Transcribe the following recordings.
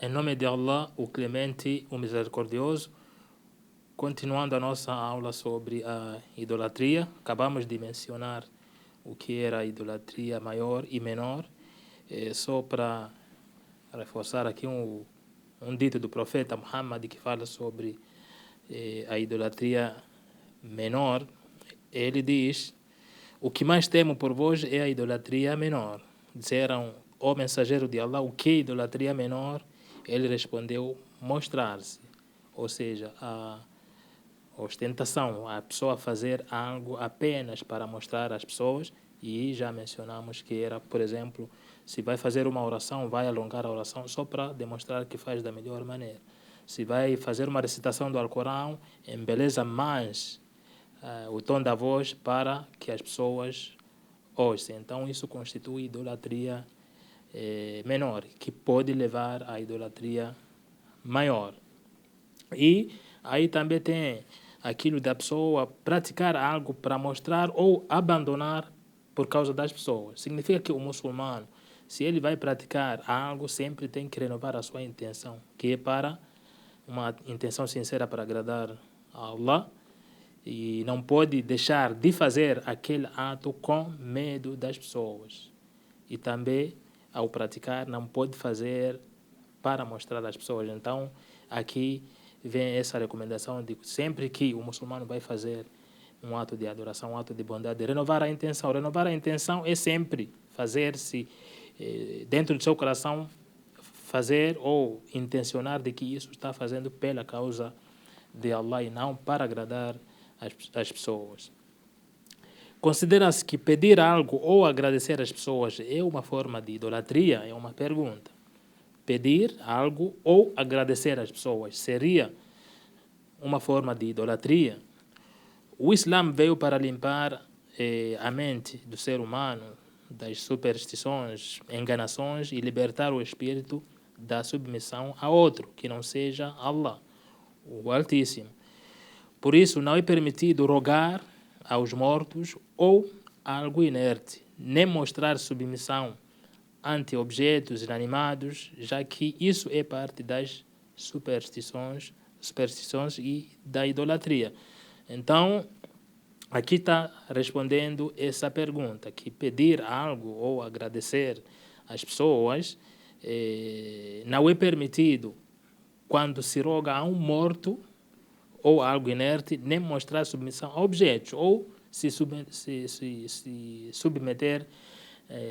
Em nome de Allah, o Clemente, o Misericordioso, continuando a nossa aula sobre a idolatria, acabamos de mencionar o que era a idolatria maior e menor, só para reforçar aqui um dito do profeta Muhammad que fala sobre a idolatria menor. Ele diz: o que mais temo por vós é a idolatria menor. Disseram: ó mensageiro de Allah, o que é idolatria menor? Ele respondeu: mostrar-se, ou seja, a ostentação, a pessoa fazer algo apenas para mostrar às pessoas. E já mencionamos que era, por exemplo, se vai fazer uma oração, vai alongar a oração só para demonstrar que faz da melhor maneira. Se vai fazer uma recitação do Alcorão, embeleza mais o tom da voz para que as pessoas ouçam. Então isso constitui idolatria menor, que pode levar à idolatria maior. E aí também tem aquilo da pessoa praticar algo para mostrar ou abandonar por causa das pessoas. Significa que o muçulmano, se ele vai praticar algo, sempre tem que renovar a sua intenção, que é para uma intenção sincera para agradar a Allah, e não pode deixar de fazer aquele ato com medo das pessoas. E também, ao praticar, não pode fazer para mostrar às pessoas. Então, aqui vem essa recomendação de sempre que o muçulmano vai fazer um ato de adoração, um ato de bondade, renovar a intenção. Renovar a intenção é sempre fazer-se dentro do seu coração, fazer ou intencionar de que isso está fazendo pela causa de Allah e não para agradar as pessoas. Considera-se que pedir algo ou agradecer às pessoas é uma forma de idolatria? É uma pergunta. Pedir algo ou agradecer às pessoas seria uma forma de idolatria? O Islã veio para limpar a mente do ser humano das superstições, enganações e libertar o espírito da submissão a outro, que não seja Allah, o Altíssimo. Por isso, não é permitido rogar aos mortos ou algo inerte, nem mostrar submissão ante objetos inanimados, já que isso é parte das superstições e da idolatria. Então, aqui está respondendo essa pergunta, que pedir algo ou agradecer às pessoas não é permitido quando se roga a um morto ou algo inerte, nem mostrar submissão a objetos, ou se submeter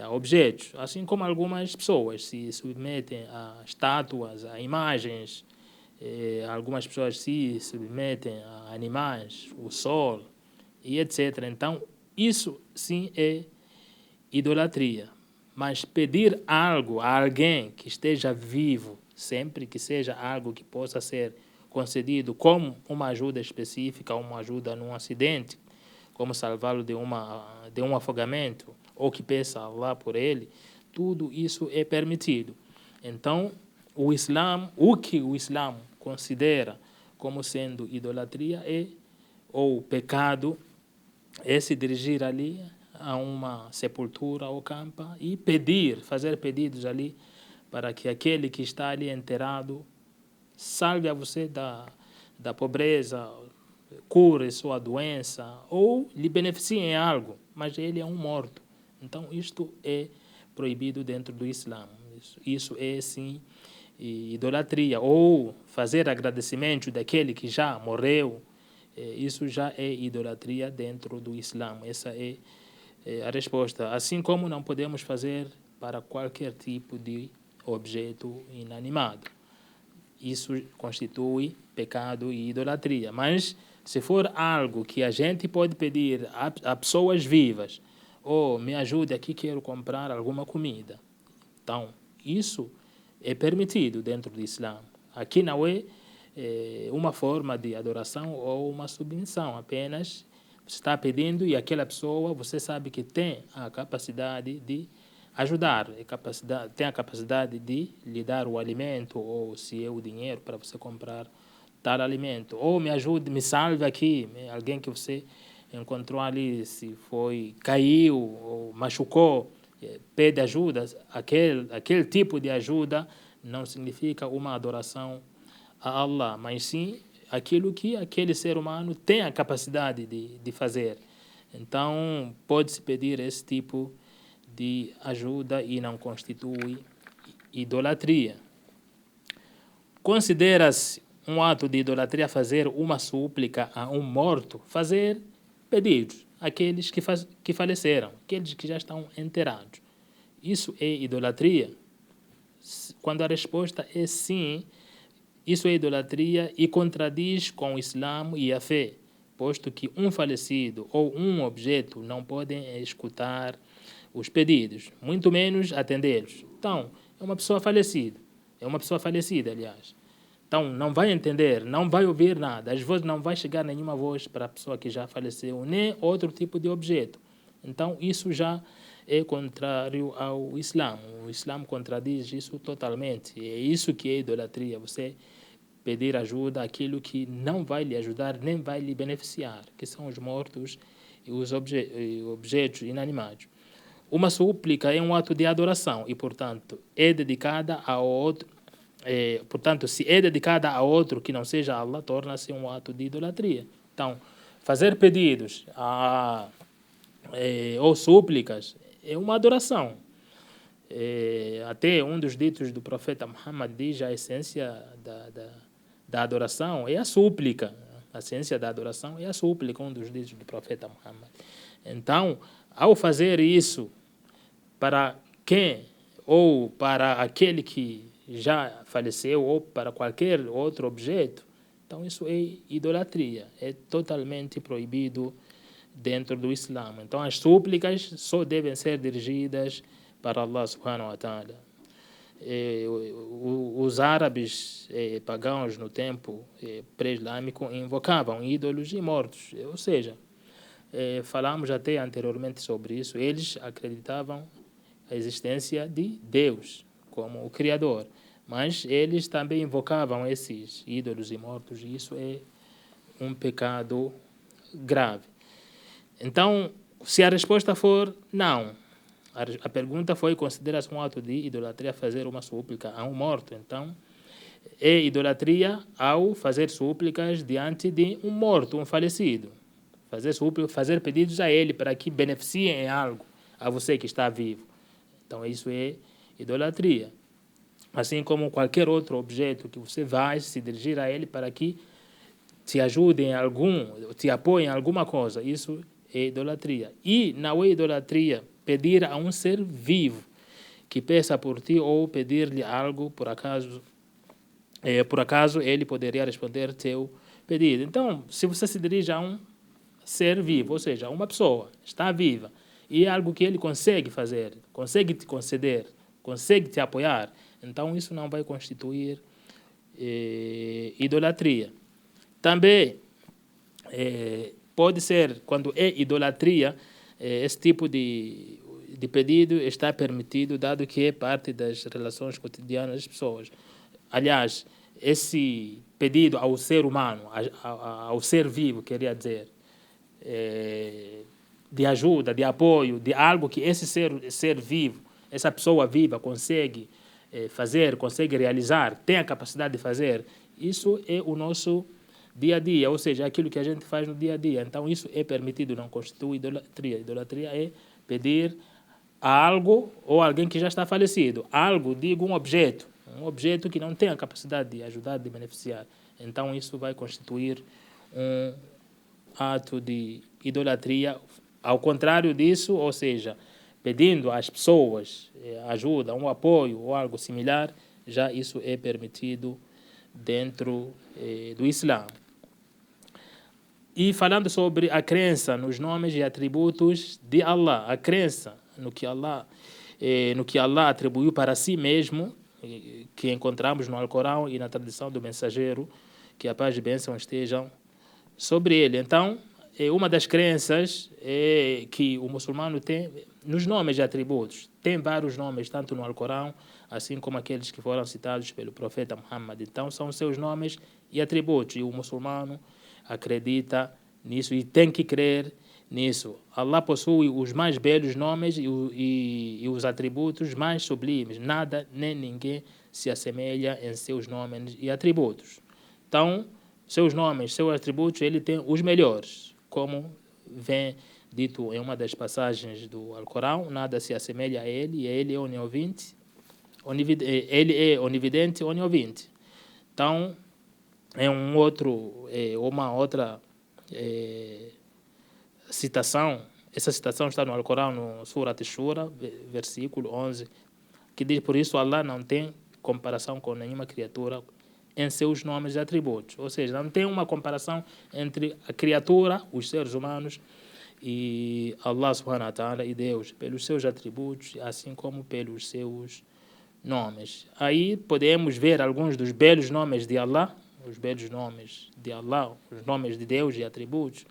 a objetos, assim como algumas pessoas se submetem a estátuas, a imagens, algumas pessoas se submetem a animais, o sol, e etc. Então, isso sim é idolatria. Mas pedir algo a alguém que esteja vivo, sempre que seja algo que possa ser concedido como uma ajuda específica, uma ajuda num acidente, como salvá-lo de um afogamento, ou que peça a Allah por ele, tudo isso é permitido. Então, o que o Islã considera como sendo idolatria ou pecado, é se dirigir ali a uma sepultura ou campa e fazer pedidos ali para que aquele que está ali enterrado salve a você da pobreza, cure sua doença ou lhe beneficie em algo, mas ele é um morto. Então, isto é proibido dentro do Islã. Isso é, sim, idolatria. Ou fazer agradecimento daquele que já morreu, isso já é idolatria dentro do Islã. Essa é a resposta. Assim como não podemos fazer para qualquer tipo de objeto inanimado. Isso constitui pecado e idolatria. Mas se for algo que a gente pode pedir a pessoas vivas, ou me ajude aqui, quero comprar alguma comida. Então, isso é permitido dentro do Islã. Aqui não é uma forma de adoração ou uma submissão, apenas você está pedindo e aquela pessoa, você sabe que tem a capacidade de ajudar, tem a capacidade de lhe dar o alimento, ou se é o dinheiro para você comprar tal alimento. Ou me ajude, me salve aqui, alguém que você encontrou ali, se caiu ou machucou, pede ajuda. Aquele tipo de ajuda não significa uma adoração a Allah, mas sim aquilo que aquele ser humano tem a capacidade de fazer. Então, pode-se pedir esse tipo de ajuda e não constitui idolatria. Considera-se um ato de idolatria fazer uma súplica a um morto, fazer pedidos àqueles que faleceram, aqueles que já estão enterrados. Isso é idolatria? Quando a resposta é sim, isso é idolatria e contradiz com o Islã e a fé, posto que um falecido ou um objeto não podem escutar os pedidos, muito menos atendê-los. Então, é uma pessoa falecida, aliás. Então, não vai entender, não vai ouvir nada, às vezes não vai chegar nenhuma voz para a pessoa que já faleceu, nem outro tipo de objeto. Então, isso já é contrário ao Islã. O Islã contradiz isso totalmente. É isso que é idolatria, você pedir ajuda àquilo que não vai lhe ajudar, nem vai lhe beneficiar, que são os mortos e os objetos inanimados. Uma súplica é um ato de adoração e, portanto, é dedicada a outro. Portanto, se é dedicada a outro que não seja Allah, torna-se um ato de idolatria. Então, fazer pedidos ou súplicas é uma adoração. Até um dos ditos do profeta Muhammad diz a essência da adoração é a súplica. A essência da adoração é a súplica, um dos ditos do profeta Muhammad. Então, ao fazer isso para quem ou para aquele que já faleceu ou para qualquer outro objeto, então isso é idolatria, é totalmente proibido dentro do Islã. Então as súplicas só devem ser dirigidas para Allah subhanahu wa ta'ala. Os árabes pagãos no tempo pré-islâmico invocavam ídolos e mortos, ou seja, falamos até anteriormente sobre isso, eles acreditavam a existência de Deus como o Criador, mas eles também invocavam esses ídolos e mortos, e isso é um pecado grave. Então, se a resposta for não, a pergunta foi: considera-se um ato de idolatria fazer uma súplica a um morto? Então, é idolatria ao fazer súplicas diante de um morto, um falecido. Fazer súplicas, fazer pedidos a ele para que beneficiem em algo a você que está vivo. Então, isso é idolatria. Assim como qualquer outro objeto que você vai se dirigir a ele para que te ajude em te apoie em alguma coisa, isso é idolatria. E não é idolatria pedir a um ser vivo que peça por ti ou pedir-lhe algo, por acaso ele poderia responder teu pedido. Então, se você se dirige a um ser vivo, ou seja, uma pessoa está viva, e é algo que ele consegue fazer, consegue te conceder, consegue te apoiar, então isso não vai constituir idolatria. Também pode ser, quando é idolatria, esse tipo de pedido está permitido, dado que é parte das relações cotidianas das pessoas. Aliás, esse pedido ao ser humano, ao ser vivo, queria dizer, de ajuda, de apoio, de algo que esse ser vivo, essa pessoa viva consegue fazer, consegue realizar, tem a capacidade de fazer, isso é o nosso dia a dia, ou seja, aquilo que a gente faz no dia a dia. Então isso é permitido, não constitui idolatria. Idolatria é pedir a algo ou alguém que já está falecido. Algo, digo, um objeto que não tem a capacidade de ajudar, de beneficiar. Então isso vai constituir um ato de idolatria. Ao contrário disso, ou seja, pedindo às pessoas ajuda, um apoio ou algo similar, já isso é permitido dentro do Islã. E falando sobre a crença nos nomes e atributos de Allah, a crença no que Allah atribuiu para si mesmo, que encontramos no Alcorão e na tradição do mensageiro, que a paz e bênção estejam sobre ele. Então, uma das crenças que o muçulmano tem nos nomes e atributos. Tem vários nomes, tanto no Alcorão, assim como aqueles que foram citados pelo profeta Muhammad. Então, são seus nomes e atributos. E o muçulmano acredita nisso e tem que crer nisso. Allah possui os mais belos nomes e os atributos mais sublimes. Nada nem ninguém se assemelha em seus nomes e atributos. Então, seus nomes, seus atributos, ele tem os melhores. Como vem dito em uma das passagens do Alcorão, nada se assemelha a ele, e ele é onividente, onividente. Então, uma outra citação, essa citação está no Alcorão, no Surat Shura, versículo 11, que diz: por isso Allah não tem comparação com nenhuma criatura em seus nomes e atributos. Ou seja, não tem uma comparação entre a criatura, os seres humanos, e Allah subhanahu wa ta'ala e Deus, pelos seus atributos, assim como pelos seus nomes. Aí podemos ver alguns dos belos nomes de Allah, os belos nomes de Allah, os nomes de Deus e atributos.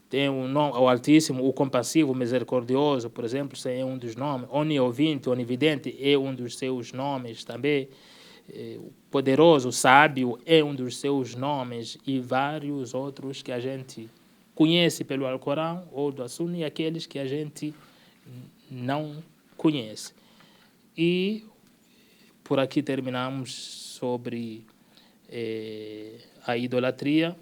Tem o Altíssimo, o Compassivo, o Misericordioso, por exemplo, esse é um dos nomes. Oniovinte, Onividente é um dos seus nomes também. O Poderoso, o Sábio é um dos seus nomes, e vários outros que a gente conhece pelo Alcorão ou do Sunna, e aqueles que a gente não conhece. E por aqui terminamos sobre a idolatria.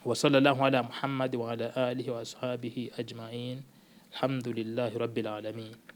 وصلى الله على محمد وعلى آله وأصحابه أجمعين الحمد لله رب العالمين.